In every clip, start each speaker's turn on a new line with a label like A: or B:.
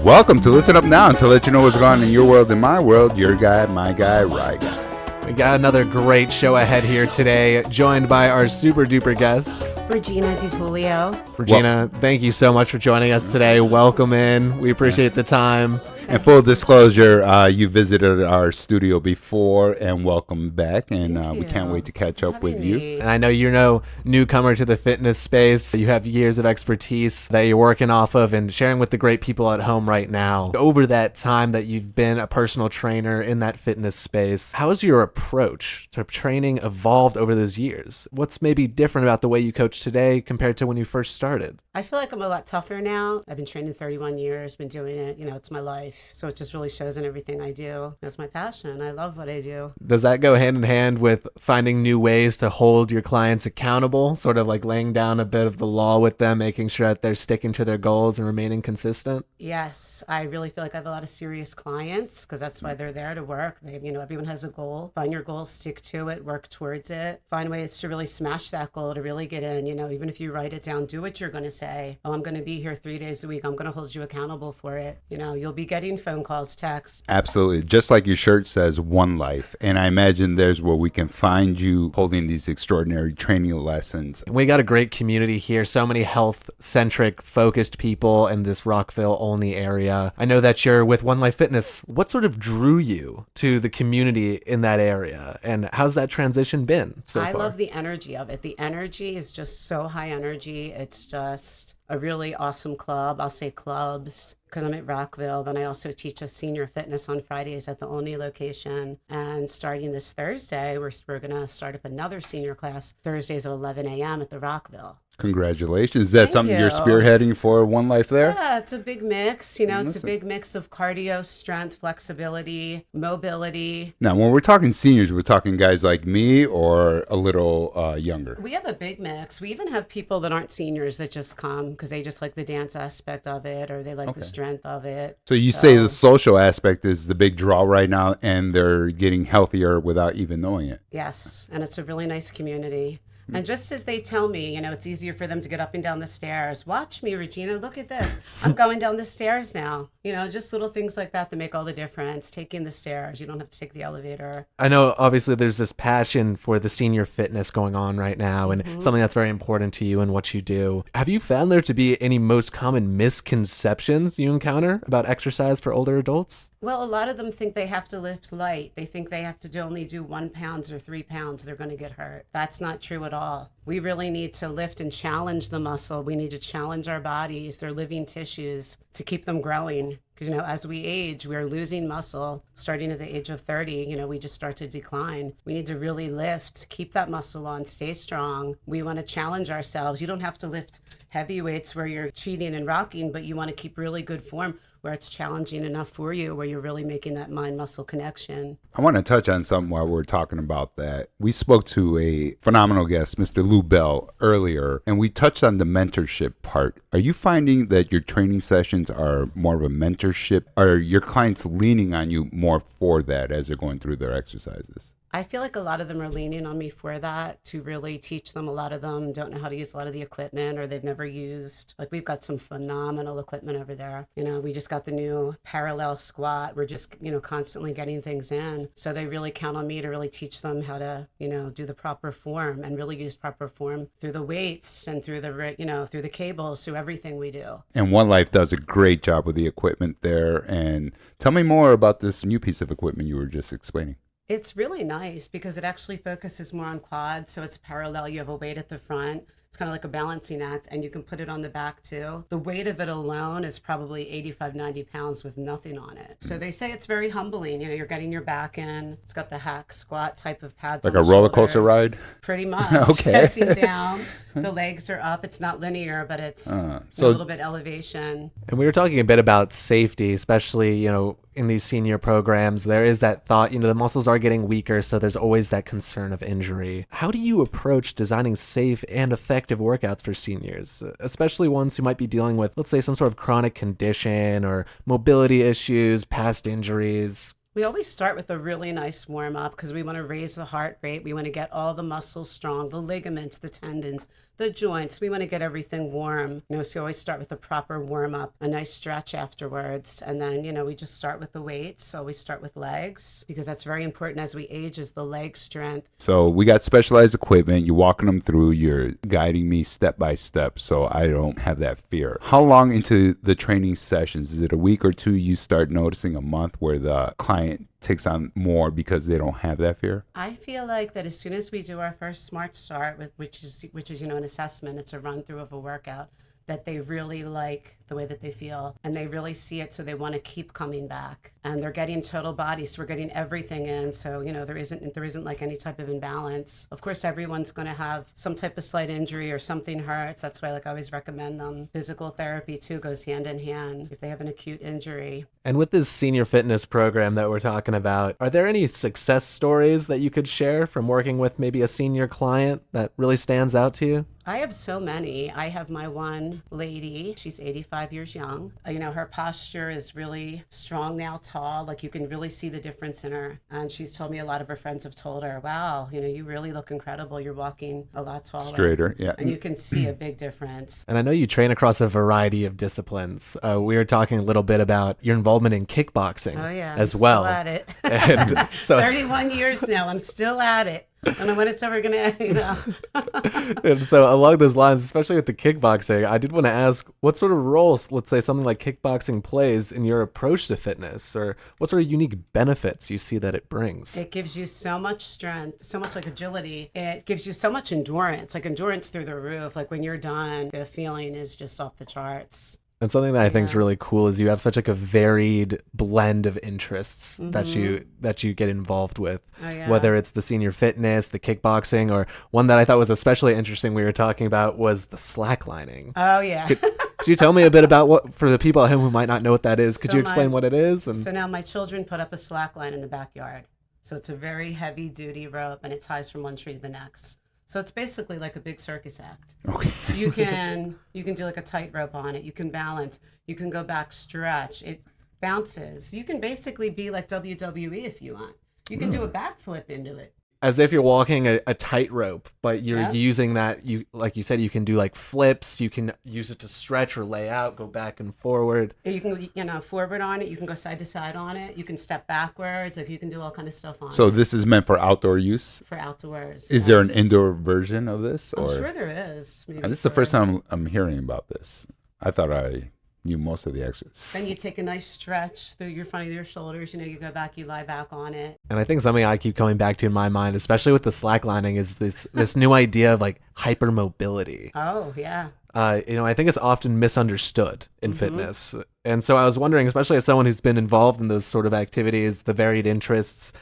A: Welcome to Listen Up Now, to let you know what's going on in your world and my world. Your guy, my guy, Rye Guy.
B: We got another great show ahead here today, joined by our super duper guest,
C: Regina DiTullio.
B: Regina, thank you so much for joining us today. Welcome in. We appreciate the time.
A: And full disclosure, you visited our studio before, and welcome back. And we can't wait to catch up with you.
B: And I know you're no newcomer to the fitness space. You have years of expertise that you're working off of and sharing with the great people at home right now. Over that time that you've been a personal trainer in that fitness space, how has your approach to training evolved over those years? What's maybe different about the way you coach today compared to when you first started?
C: I feel like I'm a lot tougher now. I've been training 31 years, been doing it, it's my life. So it just really shows in everything I do. That's my passion. I love what I do.
B: Does that go hand in hand with finding new ways to hold your clients accountable, sort of like laying down a bit of the law with them, making sure that they're sticking to their goals and remaining consistent?
C: Yes, I really feel like I have a lot of serious clients because that's why they're there to work. Everyone has a goal. Find your goal, stick to it, work towards it. Find ways to really smash that goal, to really get in. Even if you write it down, do what you're going to say. Oh, I'm going to be here 3 days a week. I'm going to hold you accountable for it. You'll be getting phone calls, texts.
A: Absolutely. Just like your shirt says, OneLife. And I imagine there's where we can find you holding these extraordinary training lessons.
B: We got a great community here. So many health-centric, focused people in this Rockville, Olney area. I know that you're with OneLife Fitness. What sort of drew you to the community in that area? And how's that transition been so far?
C: I love the energy of it. The energy is just so high energy. It's just a really awesome club. I'll say clubs because I'm at Rockville. Then I also teach a senior fitness on Fridays at the Olney location. And starting this Thursday, we're going to start up another senior class Thursdays at 11 a.m. at the Rockville.
A: Congratulations. Is that
C: Thank
A: something
C: you.
A: you're spearheading for OneLife there?
C: Yeah, it's a big mix. It's a big mix of cardio, strength, flexibility, mobility.
A: Now, when we're talking seniors, we're talking guys like me or a little younger?
C: We have a big mix. We even have people that aren't seniors that just come because they just like the dance aspect of it or they like the strength of it.
A: So you say the social aspect is the big draw right now and they're getting healthier without even knowing it.
C: Yes, and it's a really nice community. And just as they tell me, it's easier for them to get up and down the stairs. Watch me, Regina. Look at this. I'm going down the stairs now. Just little things like that make all the difference. Taking the stairs. You don't have to take the elevator.
B: I know, obviously, there's this passion for the senior fitness going on right now and something that's very important to you and what you do. Have you found there to be any most common misconceptions you encounter about exercise for older adults?
C: Well, a lot of them think they have to lift light. They think they have to only do 1 pound or 3 pounds. They're going to get hurt. That's not true at all. We really need to lift and challenge the muscle. We need to challenge our bodies, their living tissues, to keep them growing. Because, as we age, we're losing muscle. Starting at the age of 30, we just start to decline. We need to really lift, keep that muscle on, stay strong. We want to challenge ourselves. You don't have to lift heavy weights where you're cheating and rocking, but you want to keep really good form where it's challenging enough for you, where you're really making that mind-muscle connection.
A: I want to touch on something while we're talking about that. We spoke to a phenomenal guest, Mr. Lou Bell, earlier, and we touched on the mentorship part. Are you finding that your training sessions are more of a mentorship? Are your clients leaning on you more for that as they're going through their exercises?
C: I feel like a lot of them are leaning on me for that, to really teach them. A lot of them don't know how to use a lot of the equipment or they've never used. Like, we've got some phenomenal equipment over there. We just got the new parallel squat. We're just, constantly getting things in. So they really count on me to really teach them how to, do the proper form and really use proper form through the weights and through the, through the cables, through everything we do.
A: And OneLife does a great job with the equipment there. And tell me more about this new piece of equipment you were just explaining.
C: It's really nice because it actually focuses more on quads. So it's parallel. You have a weight at the front. It's kind of like a balancing act, and you can put it on the back too. The weight of it alone is probably 85, 90 pounds with nothing on it. So they say it's very humbling. You're getting your back in. It's got the hack squat type of pads.
A: Like a roller coaster ride?
C: Pretty much.
A: Okay.
C: Sitting down. The legs are up. It's not linear, but it's a little bit elevation.
B: And we were talking a bit about safety, especially, in these senior programs. There is that thought, the muscles are getting weaker, so there's always that concern of injury. How do you approach designing safe and effective workouts for seniors, especially ones who might be dealing with, let's say, some sort of chronic condition or mobility issues, past injuries?
C: We always start with a really nice warm up because we want to raise the heart rate. We want to get all the muscles strong, the ligaments, the tendons, the joints. We want to get everything warm. So we always start with a proper warm up, a nice stretch afterwards. And then, we just start with the weights. So we start with legs because that's very important as we age, is the leg strength.
A: So we got specialized equipment. You're walking them through. You're guiding me step by step so I don't have that fear. How long into the training sessions? Is it a week or two you start noticing, a month, where the client takes on more because they don't have that fear?
C: I feel like that as soon as we do our first Smart Start, which is an assessment, it's a run through of a workout, that they really like the way that they feel and they really see it, so they want to keep coming back. And they're getting total body, so we're getting everything in. So, there isn't like any type of imbalance. Of course, everyone's going to have some type of slight injury or something hurts. That's why I always recommend them. Physical therapy too goes hand in hand if they have an acute injury.
B: And with this senior fitness program that we're talking about, are there any success stories that you could share from working with maybe a senior client that really stands out to you?
C: I have so many. I have my one lady. She's 85 years young. Her posture is really strong now, tall. Like you can really see the difference in her. And she's told me a lot of her friends have told her, wow, you really look incredible. You're walking a lot taller.
A: Straighter, yeah.
C: And you can see a big difference.
B: And I know you train across a variety of disciplines. We were talking a little bit about your involvement in kickboxing as well.
C: I'm still at it.
B: And so
C: 31 years now. I'm still at it. I don't know when it's ever going to,
B: And so along those lines, especially with the kickboxing, I did want to ask what sort of roles, let's say something like kickboxing plays in your approach to fitness, or what sort of unique benefits you see that it brings.
C: It gives you so much strength, so much like agility. It gives you so much endurance, like endurance through the roof. Like when you're done, the feeling is just off the charts.
B: And something that I think is really cool is you have such like a varied blend of interests that you get involved with, whether it's the senior fitness, the kickboxing, or one that I thought was especially interesting we were talking about was the slacklining.
C: Oh, yeah.
B: Could you tell me a bit about what, for the people at home who might not know what that is, could you explain what it is?
C: So now my children put up a slackline in the backyard. So it's a very heavy duty rope and it ties from one tree to the next. So it's basically like a big circus act.
A: Okay.
C: You can do like a tightrope on it. You can balance. You can go back, stretch. It bounces. You can basically be like WWE if you want. You can do a backflip into it.
B: As if you're walking a tightrope, but you're using that, like you said, you can do like flips, you can use it to stretch or lay out, go back and forward.
C: You can forward on it, you can go side to side on it, you can step backwards, like you can do all kind of stuff on it.
A: So this is meant for outdoor use?
C: For outdoors.
A: Is there an indoor version of this?
C: I'm sure there is.
A: This is the first time I'm hearing about this. I thought I knew most of the extras.
C: Then you take a nice stretch through your front of your shoulders. You go back, you lie back on it.
B: And I think something I keep coming back to in my mind, especially with the slacklining, is this new idea of like hypermobility.
C: Oh, yeah.
B: I think it's often misunderstood in fitness. And so I was wondering, especially as someone who's been involved in those sort of activities, the varied interests,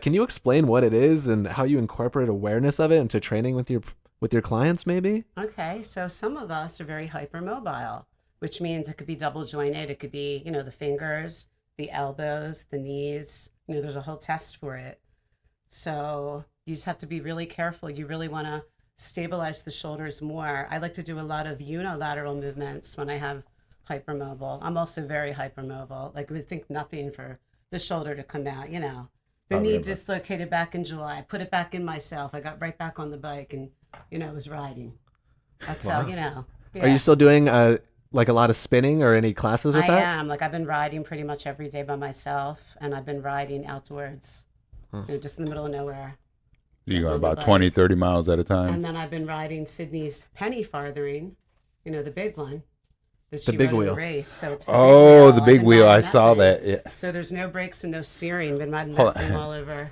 B: can you explain what it is and how you incorporate awareness of it into training with your clients maybe?
C: Okay, so some of us are very hypermobile, which means it could be double jointed. It could be, the fingers, the elbows, the knees. There's a whole test for it. So you just have to be really careful. You really want to stabilize the shoulders more. I like to do a lot of unilateral movements when I have hypermobile. I'm also very hypermobile. Like, we think nothing for the shoulder to come out, The knee dislocated back in July. I put it back in myself. I got right back on the bike and, I was riding. That's how, Yeah.
B: Are you still doing like a lot of spinning or any classes with that?
C: I am. Like, I've been riding pretty much every day by myself, and I've been riding outdoors, just in the middle of nowhere.
A: You go about 20, 30 miles at a time?
C: And then I've been riding Sydney's penny farthering, the big one.
B: The big wheel.
C: Race. So it's
A: the big wheel. I saw that. Yeah.
C: So there's no brakes and no steering. Been riding that thing all over.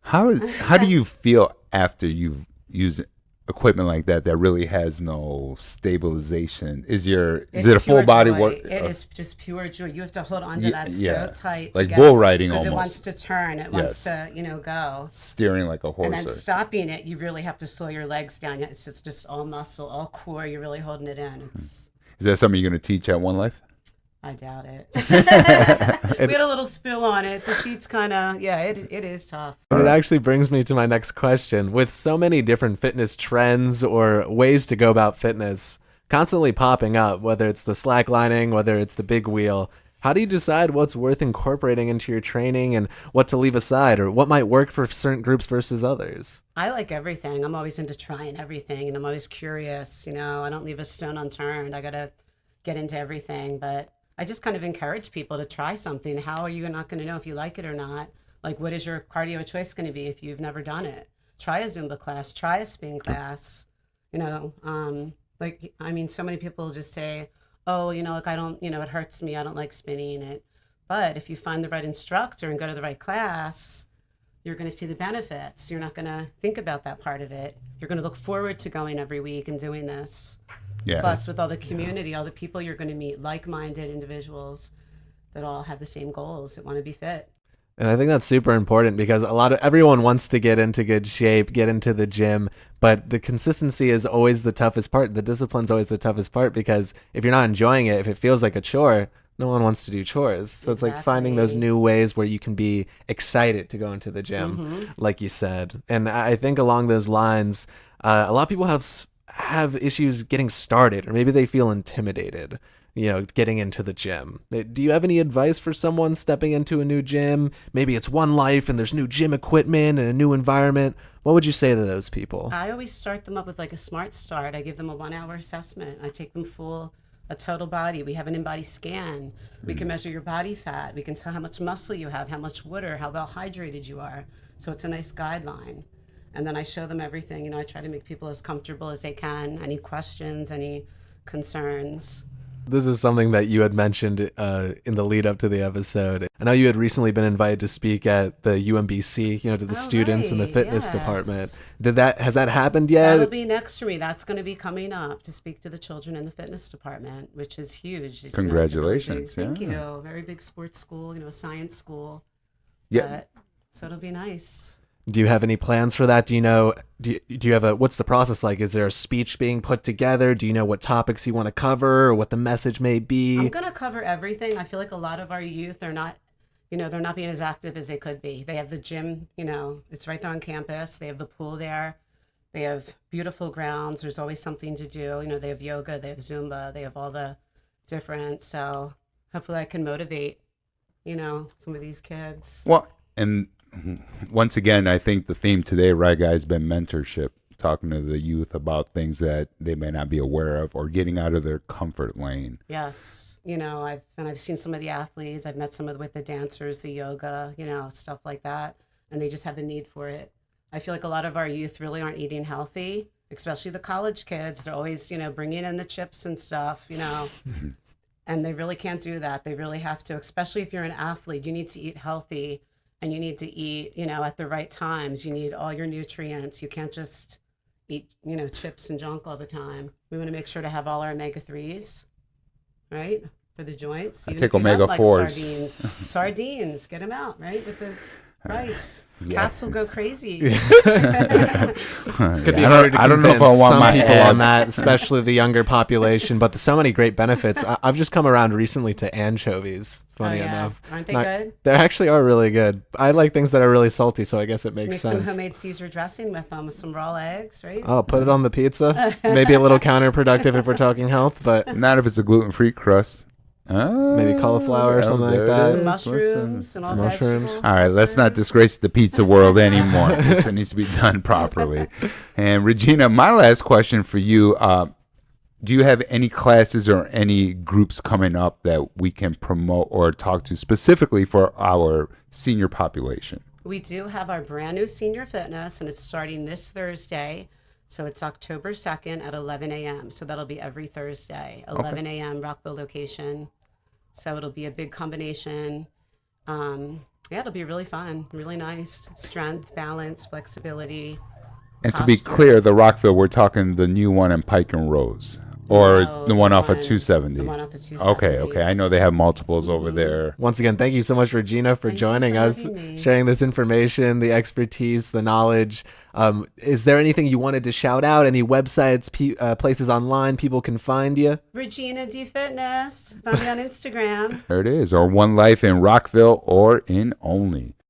A: How do you feel after you've used equipment like that really has no stabilization? Is it a full body work?
C: It is just pure joy. You have to hold onto that so tight,
A: like bull riding almost.
C: Because it wants to turn. It wants to, go.
A: Steering like a horse.
C: And then stopping it, you really have to slow your legs down. It's just all muscle, all core. You're really holding it in. Is
A: that something you're going to teach at OneLife?
C: I doubt it. We had a little spill on it. The sheet's kind of, it is tough.
B: And it actually brings me to my next question. With so many different fitness trends or ways to go about fitness constantly popping up, whether it's the slacklining, whether it's the big wheel, How do you decide what's worth incorporating into your training and what to leave aside, or what might work for certain groups versus others?
C: I like everything. I'm always into trying everything, and I'm always curious. I don't leave a stone unturned. I got to get into everything, but I just kind of encourage people to try something. How are you not going to know if you like it or not? Like, what is your cardio choice going to be if you've never done it? Try a Zumba class, try a spin class. So many people just say, oh, like I don't, it hurts me. I don't like spinning it. But if you find the right instructor and go to the right class, you're going to see the benefits. You're not going to think about that part of it. You're going to look forward to going every week and doing this.
A: Yeah.
C: Plus, with all the community, all the people you're going to meet, like-minded individuals that all have the same goals, that want to be fit.
B: And I think that's super important because everyone wants to get into good shape, get into the gym, but the consistency is always the toughest part. The discipline's always the toughest part because if you're not enjoying it, if it feels like a chore, no one wants to do chores. So It's like finding those new ways where you can be excited to go into the gym, like you said. And I think along those lines, a lot of people have issues getting started, or maybe they feel intimidated, getting into the gym. Do you have any advice for someone stepping into a new gym? Maybe it's OneLife and there's new gym equipment and a new environment. What would you say to those people?
C: I always start them up with like a smart start. I give them a 1-hour assessment. I take them a total body. We have an in-body scan. We can measure your body fat. We can tell how much muscle you have, how much water, how well hydrated you are. So it's a nice guideline. And then I show them everything. I try to make people as comfortable as they can. Any questions, any concerns.
B: This is something that you had mentioned in the lead up to the episode. I know you had recently been invited to speak at the UMBC, to the students in the fitness department. Has that happened yet?
C: That'll be next for me. That's going to be coming up to speak to the children in the fitness department, which is huge.
A: Congratulations.
C: Thank you. Very big sports school, a science school.
A: Yeah.
C: So it'll be nice.
B: Do you have any plans for that? Do you have what's the process like? Is there a speech being put together? Do you know what topics you want to cover or what the message may be?
C: I'm going to cover everything. I feel like a lot of our youth are not, they're not being as active as they could be. They have the gym, it's right there on campus. They have the pool there. They have beautiful grounds. There's always something to do. They have yoga, they have Zumba, they have all the different. So hopefully I can motivate, some of these kids.
A: Well, and once again, I think the theme today, right, guys, has been mentorship, talking to the youth about things that they may not be aware of or getting out of their comfort lane.
C: Yes. I've seen some of the athletes. I've met some with the dancers, the yoga, stuff like that. And they just have a need for it. I feel like a lot of our youth really aren't eating healthy, especially the college kids. They're always, bringing in the chips and stuff, and they really can't do that. They really have to, especially if you're an athlete, you need to eat healthy. And you need to eat, at the right times. You need all your nutrients. You can't just eat, chips and junk all the time. We want to make sure to have all our omega-3s, right, for the joints.
A: I take omega-4s.
C: Like sardines, get them out, right, with the rice.
A: Yeah.
C: Cats will go crazy.
B: Could be harder to convince some people on that, especially the younger population. But there's so many great benefits. I've just come around recently to anchovies. Funny enough,
C: aren't they good?
B: They actually are really good. I like things that are really salty, so I guess it makes sense.
C: Make some homemade Caesar dressing with them, with some raw eggs, right?
B: Oh, put it on the pizza. Maybe a little counterproductive if we're talking health, but
A: not if it's a gluten-free crust.
B: Maybe cauliflower or something like that.
C: Some mushrooms and all
B: mushrooms.
C: vegetables.
A: All right, let's not disgrace the pizza world anymore. It needs to be done properly. And Regina, my last question for you, do you have any classes or any groups coming up that we can promote or talk to specifically for our senior population?
C: We do have our brand new senior fitness, and it's starting this Thursday. So it's October 2nd at 11 a.m. So that'll be every Thursday, 11 a.m. Rockville location. So it'll be a big combination. It'll be really fun, really nice. Strength, balance, flexibility.
A: And posture. To be clear, the Rockville, we're talking the new one in Pike and Rose. Or the one off of 270?
C: The one off of 270.
A: Okay. I know they have multiples over there.
B: Once again, thank you so much, Regina, for joining us, sharing this information, the expertise, the knowledge. Is there anything you wanted to shout out? Any websites, places online people can find you?
C: Regina D Fitness. Find me on Instagram.
A: There it is. Or OneLife in Rockville or in Olney.